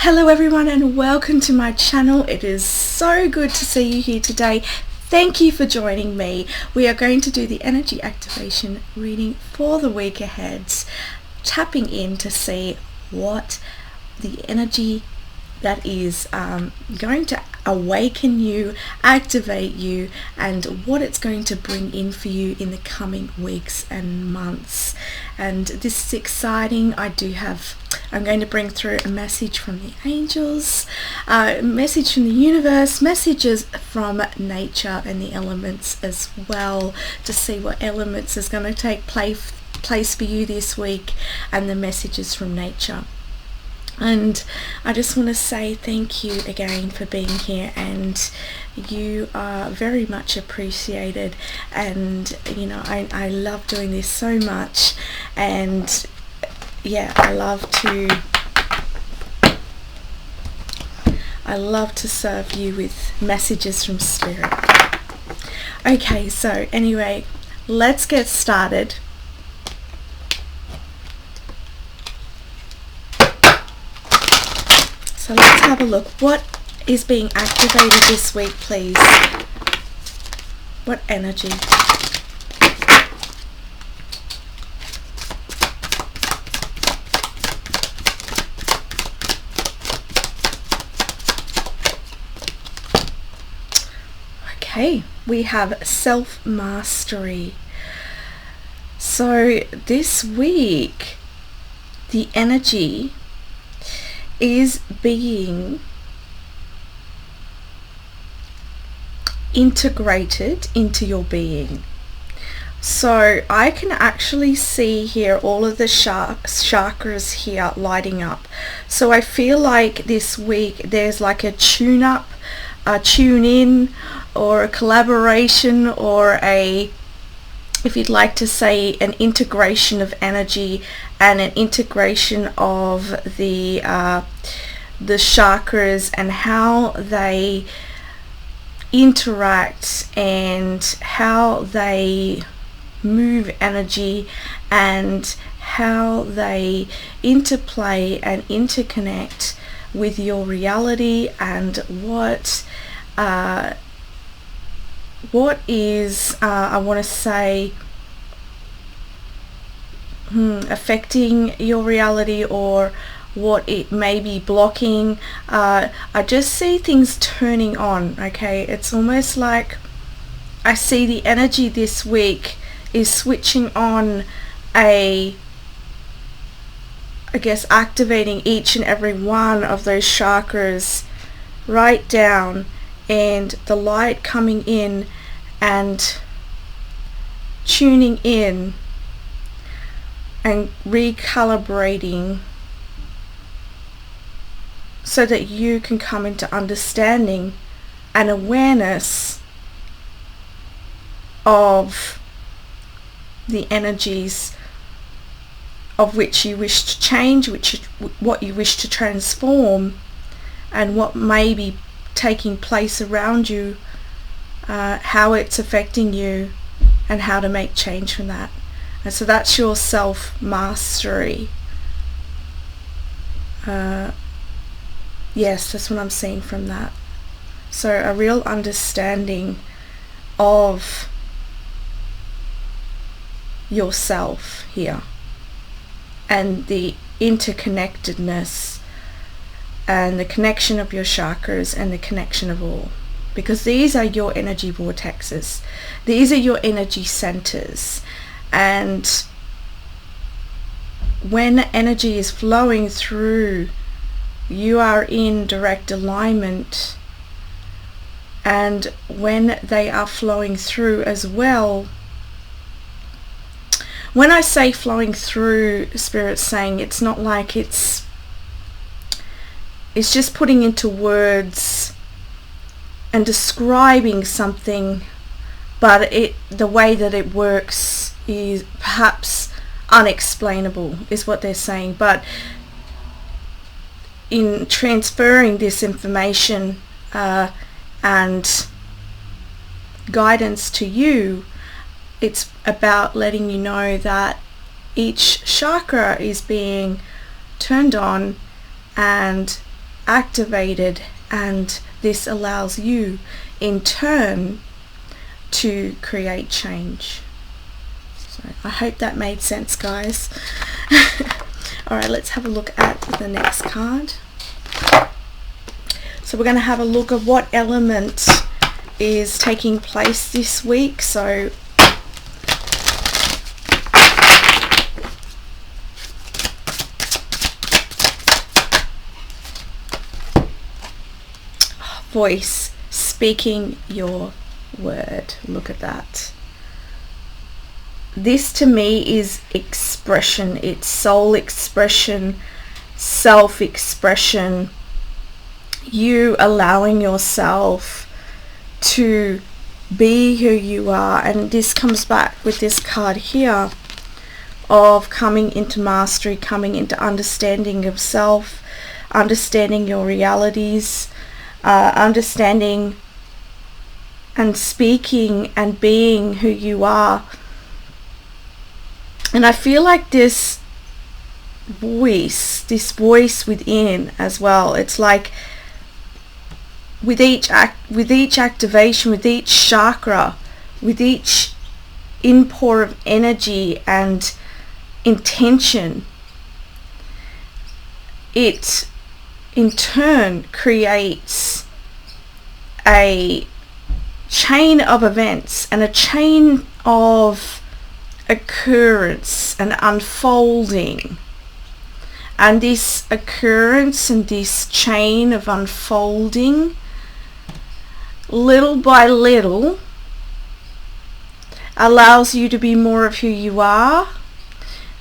Hello everyone and welcome to my channel. It is so good to see you here today. Thank you for joining me. We are going to do the energy activation reading for the week ahead, tapping in to see what the energy that is going to awaken you, activate you, and what it's going to bring in for you in the coming weeks and months. And this is exciting. I'm going to bring through a message from the angels, a message from the universe, messages from nature and the elements as well, to see what elements is going to take place for you this week, and the messages from nature. And I just want to say thank you again for being here, and you are very much appreciated. And you know, I love doing this so much, and yeah, I love to serve you with messages from spirit. Okay, so anyway, let's get started. So let's have a look. What is being activated this week, please? What energy? Okay, we have self-mastery. So this week, the energy is being integrated into your being. So I can actually see here all of the chakras here lighting up. So I feel like this week there's like a tune up, a tune in, or a collaboration, or if you'd like to say, an integration of energy and an integration of the chakras and how they interact and how they move energy and how they interplay and interconnect with your reality, and what is I want to say affecting your reality, or what it may be blocking. I just see things turning on. Okay, it's almost like I see the energy this week is switching on, I guess activating each and every one of those chakras right down, and the light coming in and tuning in and recalibrating, so that you can come into understanding and awareness of the energies of which you wish to change, what you wish to transform, and what may be taking place around you, how it's affecting you, and how to make change from that. And so that's your self-mastery. Yes, that's what I'm seeing from that. So a real understanding of yourself here, and the interconnectedness and the connection of your chakras and the connection of all, because these are your energy vortexes, these are your energy centers. And when energy is flowing through, you are in direct alignment, and when they are flowing through as well, when I say flowing through, Spirit's saying it's not like it's just putting into words and describing something, but the way that it works is perhaps unexplainable, is what they're saying. But in transferring this information and guidance to you, it's about letting you know that each chakra is being turned on and activated, and this allows you in turn to create change. So I hope that made sense, guys. Alright, let's have a look at the next card. So we're going to have a look at what element is taking place this week. So voice, speaking your word. Look at that. This to me is expression. It's soul expression, self-expression, you allowing yourself to be who you are. And this comes back with this card here of coming into mastery, coming into understanding of self, understanding your realities, understanding and speaking and being who you are. And I feel like this voice within as well, it's like with each activation, with each chakra, with each inpour of energy and intention, it in turn creates a chain of events and a chain of occurrence and unfolding. And this occurrence and this chain of unfolding, little by little, allows you to be more of who you are,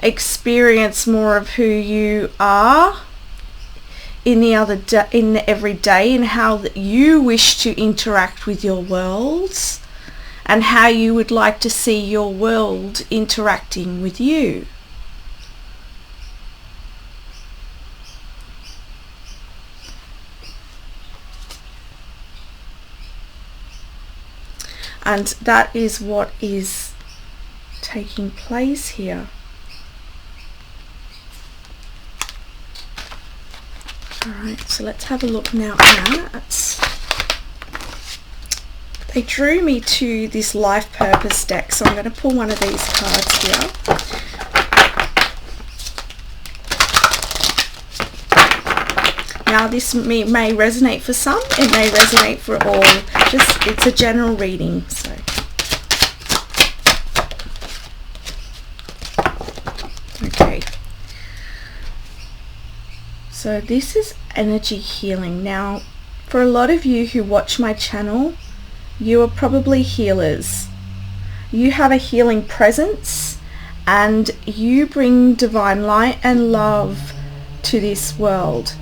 experience more of who you are in every day, and how you wish to interact with your worlds, and how you would like to see your world interacting with you. And that is what is taking place here. Alright, so let's have a look now at... They drew me to this life purpose deck, so I'm going to pull one of these cards here. Now this may resonate for some, it may resonate for all. It's a general reading. So okay. So this is energy healing. Now, for a lot of you who watch my channel, you are probably healers. You have a healing presence, and you bring divine light and love to this world.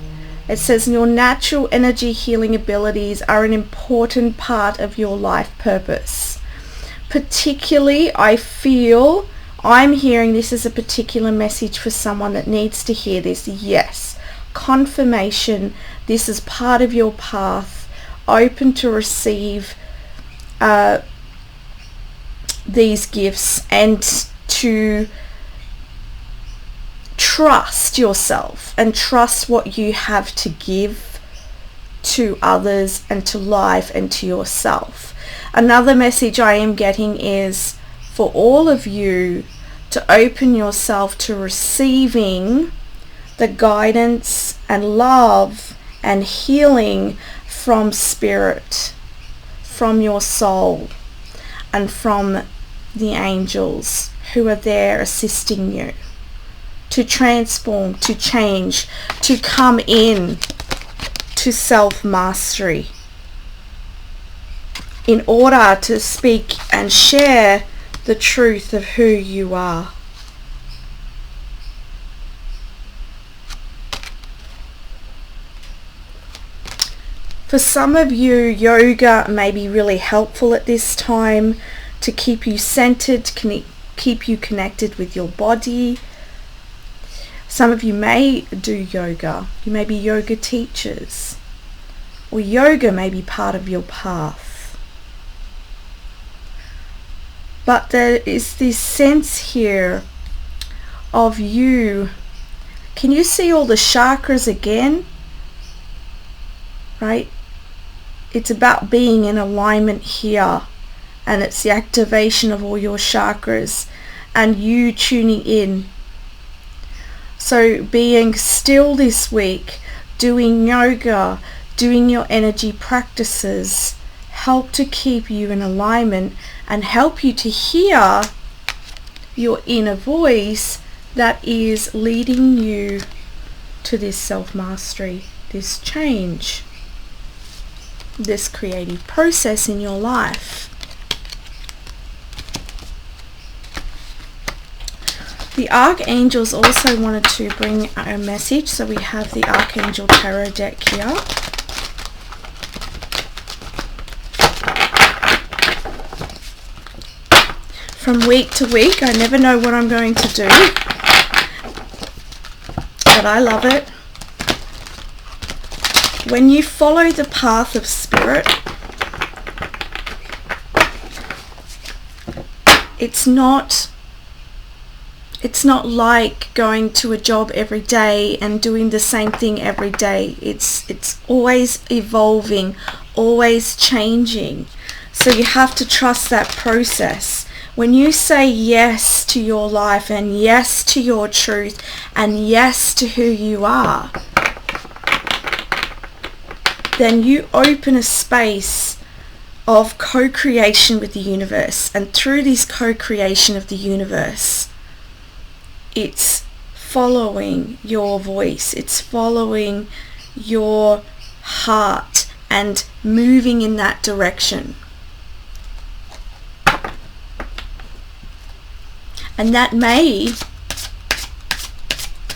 It says your natural energy healing abilities are an important part of your life purpose. Particularly, I feel I'm hearing this as a particular message for someone that needs to hear this. Yes, confirmation. This is part of your path, open to receive these gifts and to trust yourself and trust what you have to give to others and to life and to yourself. Another message I am getting is for all of you to open yourself to receiving the guidance and love and healing from spirit, from your soul, and from the angels who are there assisting you to transform, to change, to come in to self-mastery in order to speak and share the truth of who you are. For some of you, yoga may be really helpful at this time to keep you centered, to keep you connected with your body. Some of you may do yoga. You may be yoga teachers, or yoga may be part of your path. But there is this sense here of you. Can you see all the chakras again? right? It's about being in alignment here, and it's the activation of all your chakras and you tuning in. So being still this week, doing yoga, doing your energy practices help to keep you in alignment and help you to hear your inner voice that is leading you to this self-mastery, this change, this creative process in your life. The Archangels also wanted to bring a message, so we have the Archangel Tarot deck here. From week to week, I never know what I'm going to do, but I love it. When you follow the path of spirit, it's not like going to a job every day and doing the same thing every day. It's always evolving, always changing. So you have to trust that process. When you say yes to your life and yes to your truth and yes to who you are, then you open a space of co-creation with the universe. And through this co-creation of the universe, it's following your voice, it's following your heart and moving in that direction. And that may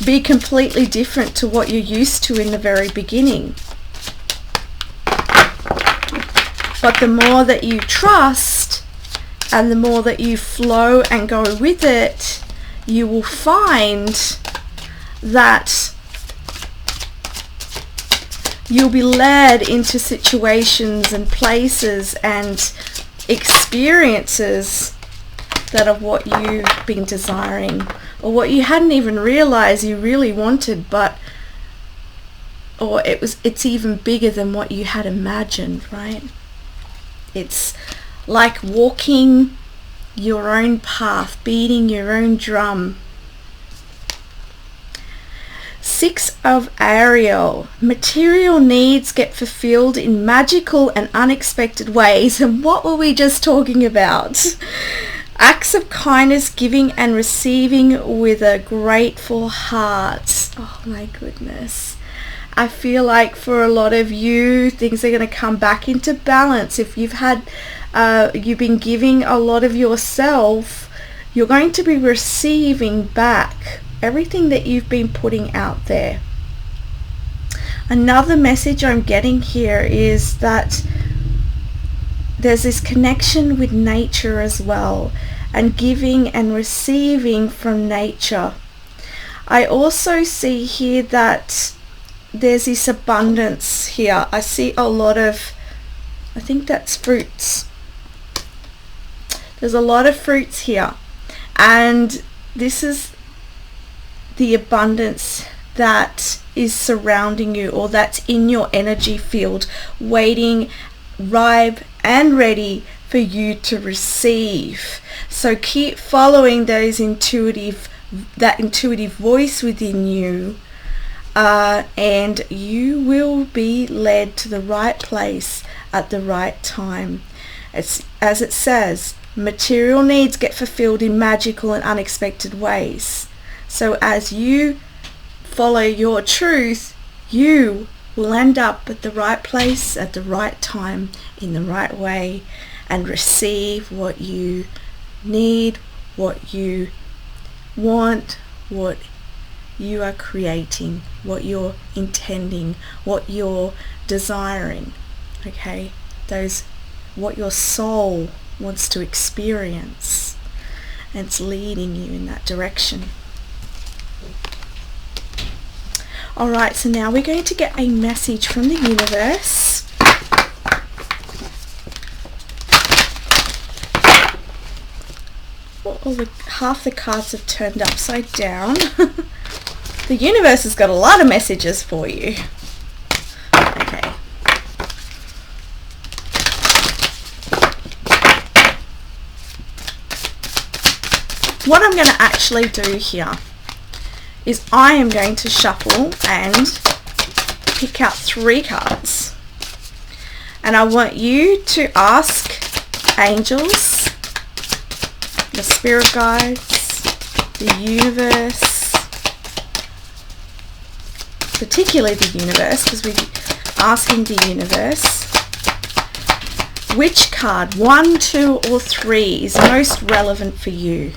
be completely different to what you're used to in the very beginning. But the more that you trust and the more that you flow and go with it, you will find that you'll be led into situations and places and experiences that are what you've been desiring, or what you hadn't even realized you really wanted, or it's even bigger than what you had imagined, right? It's like walking your own path, beating your own drum. 6 of Ariel. Material needs get fulfilled in magical and unexpected ways. And what were we just talking about? Acts of kindness, giving and receiving with a grateful heart. Oh my goodness. I feel like for a lot of you, things are going to come back into balance. If you've been giving a lot of yourself, you're going to be receiving back everything that you've been putting out there. Another message I'm getting here is that there's this connection with nature as well, and giving and receiving from nature. I also see here that there's this abundance here. I see a lot of, I think that's fruits. There's a lot of fruits here, and this is the abundance that is surrounding you, or that's in your energy field, waiting, ripe and ready for you to receive. So keep following that intuitive voice within you, and you will be led to the right place at the right time. As it says, material needs get fulfilled in magical and unexpected ways. So as you follow your truth, you will end up at the right place at the right time in the right way, and receive what you need, what you want, what you are creating, what you're intending, what you're desiring. Okay, what your soul wants to experience, and it's leading you in that direction. Alright, so now we're going to get a message from the universe. Half the cards have turned upside down. The universe has got a lot of messages for you. Okay. what I'm going to actually do here is I am going to shuffle and pick out 3 cards. And I want you to ask angels, the spirit guides, the universe, particularly the universe, because we're asking the universe, which card, 1, 2, or 3, is most relevant for you.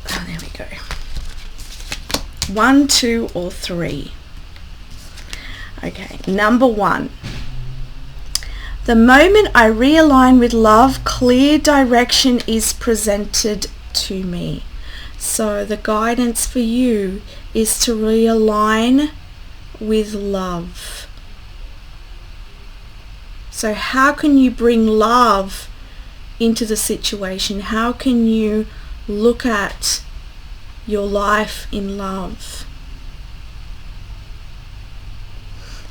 Oh, there we go. 1, 2, or 3. Okay, number 1. The moment I realign with love, clear direction is presented to me. So the guidance for you is to realign with love. So how can you bring love into the situation? How can you look at your life in love?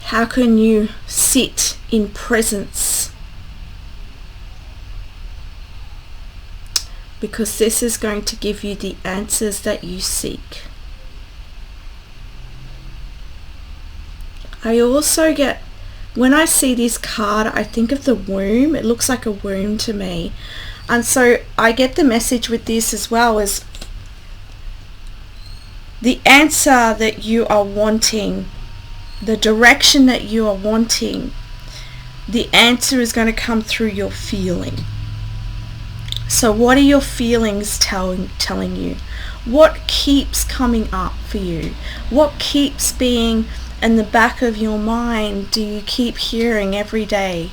How can you sit in presence? Because this is going to give you the answers that you seek. I also get, when I see this card, I think of the womb. It looks like a womb to me. And so I get the message with this as well, as the answer that you are wanting, the direction that you are wanting, the answer is going to come through your feeling. So what are your feelings telling you? What keeps coming up for you? What keeps being in the back of your mind? Do you keep hearing every day?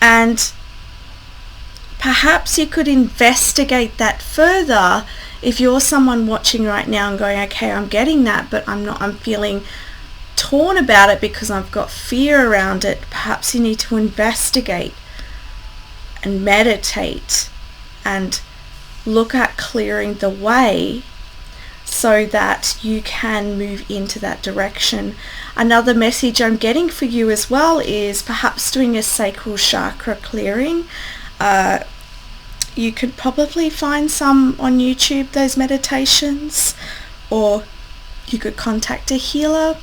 And perhaps you could investigate that further if you're someone watching right now and going, okay, I'm getting that, but I'm feeling torn about it because I've got fear around it. Perhaps you need to investigate and meditate and look at clearing the way so that you can move into that direction. Another message I'm getting for you as well is perhaps doing a sacral chakra clearing. You could probably find some on YouTube, those meditations, or you could contact a healer,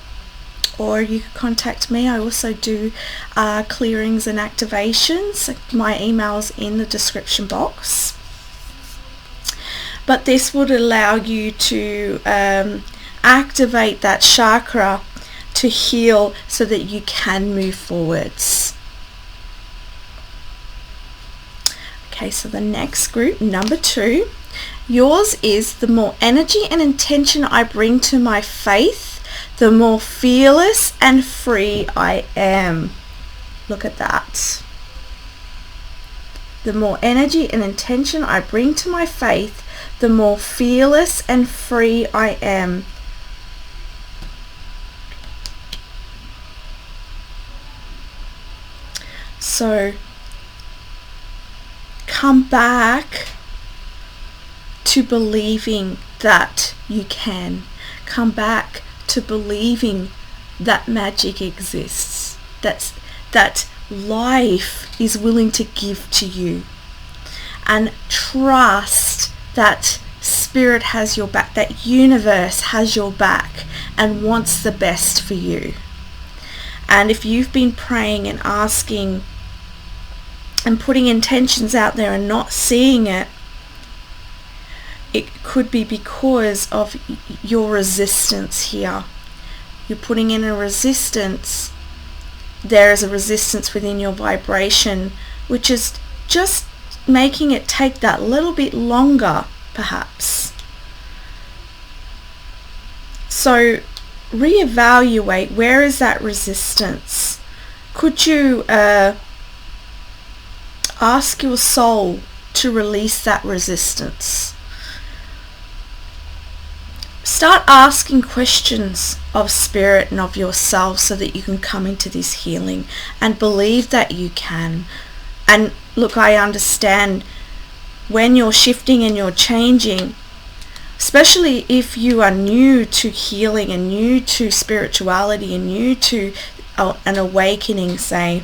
or you could contact me. I also do clearings and activations. My email's in the description box. But this would allow you to activate that chakra to heal so that you can move forwards. Okay, so the next group, number 2, yours is the more energy and intention I bring to my faith, the more fearless and free I am. Look at that. The more energy and intention I bring to my faith, the more fearless and free I am. So come back to believing that you can. Come back to believing that magic exists, that life is willing to give to you, and trust that spirit has your back, that universe has your back and wants the best for you. And if you've been praying and asking and putting intentions out there and not seeing it, it could be because of your resistance here. You're putting in a resistance. There is a resistance within your vibration, which is just making it take that little bit longer, perhaps. So reevaluate, where is that resistance? Could you ask your soul to release that resistance? Start asking questions of spirit and of yourself so that you can come into this healing and believe that you can. And look, I understand when you're shifting and you're changing, especially if you are new to healing and new to spirituality and new to an awakening, say,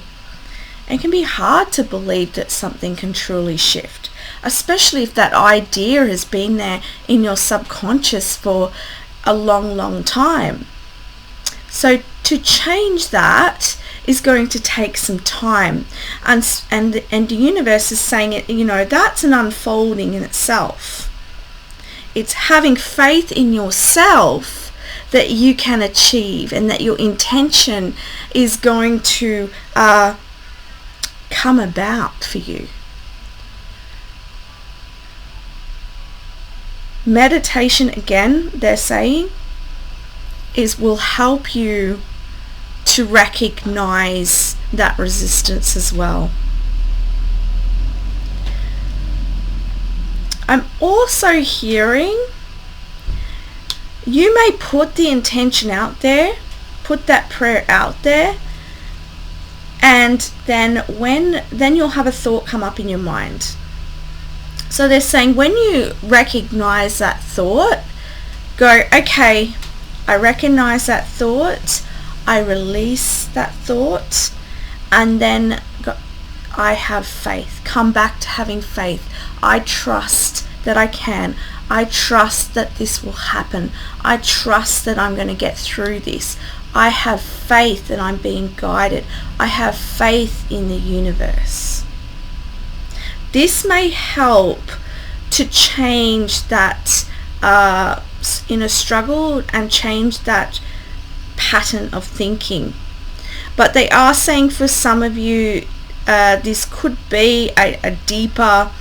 it can be hard to believe that something can truly shift. especially if that idea has been there in your subconscious for a long time. So to change that is going to take some time, and the universe is saying it, that's an unfolding in itself. It's having faith in yourself that you can achieve, and that your intention is going to come about for you. Meditation, again, they're saying, will help you to recognize that resistance as well. I'm also hearing you may put the intention out there, put that prayer out there, and then you'll have a thought come up in your mind. So they're saying when you recognize that thought, go, okay, I recognize that thought, I release that thought, and then go, I have faith. Come back to having faith. I trust that I can. I trust that this will happen. I trust that I'm going to get through this. I have faith that I'm being guided. I have faith in the universe. This may help to change that inner struggle and change that pattern of thinking. But they are saying for some of you, this could be a deeper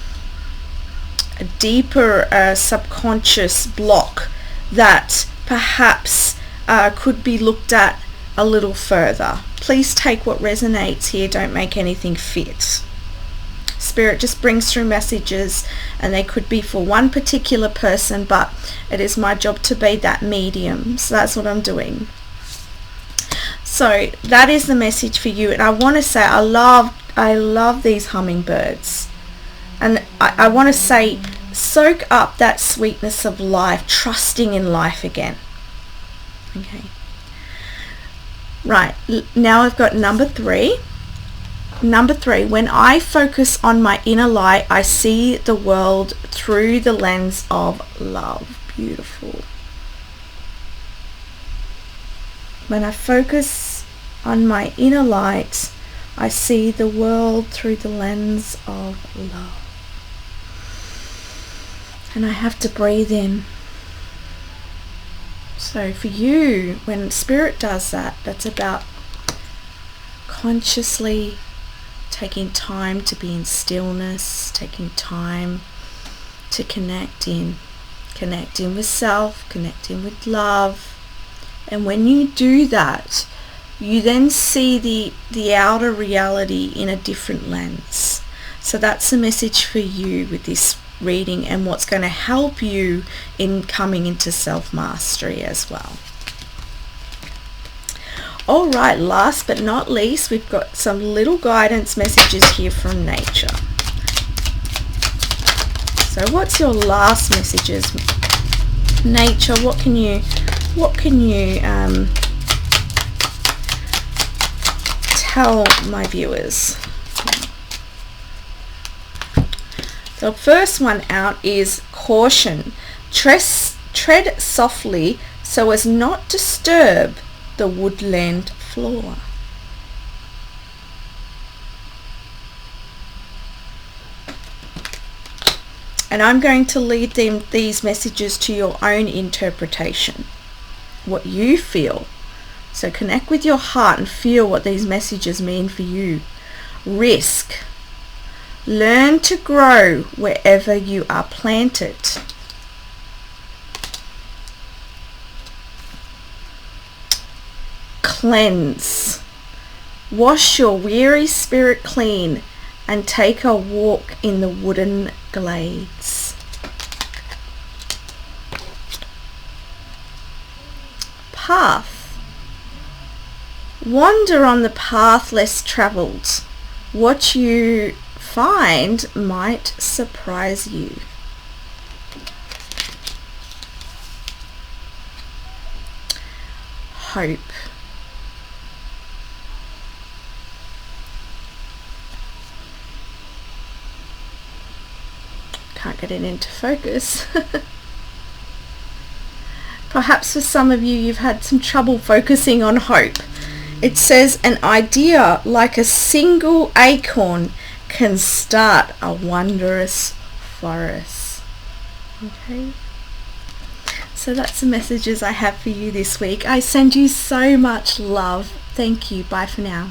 subconscious block that perhaps could be looked at a little further. Please take what resonates here, don't make anything fit. Spirit just brings through messages, and they could be for one particular person, but it is my job to be that medium, so that's what I'm doing. So that is the message for you, and I want to say I love these hummingbirds, and I want to say soak up that sweetness of life, trusting in life again. Okay, right, now I've got number three, when I focus on my inner light, I see the world through the lens of love. Beautiful. When I focus on my inner light, I see the world through the lens of love. And I have to breathe in. So for you, when Spirit does that, that's about consciously taking time to be in stillness, taking time to connect in with self, connecting with love. And when you do that, you then see the outer reality in a different lens. So that's a message for you with this reading, and what's going to help you in coming into self-mastery as well. All right, last but not least, we've got some little guidance messages here from nature. So what's your last messages? Nature, what can you tell my viewers? The first one out is caution. Tread softly so as not to disturb the woodland floor. And I'm going to lead these messages to your own interpretation, what you feel. So connect with your heart and feel what these messages mean for you. Risk. Learn to grow wherever you are planted. Cleanse. Wash your weary spirit clean and take a walk in the wooden glades. Path. Wander on the path less travelled. What you find might surprise you. Hope. can't get it into focus. Perhaps for some of you, you've had some trouble focusing on hope. It says an idea like a single acorn can start a wondrous forest. Okay. So that's the messages I have for you this week. I send you so much love. Thank you. Bye for now.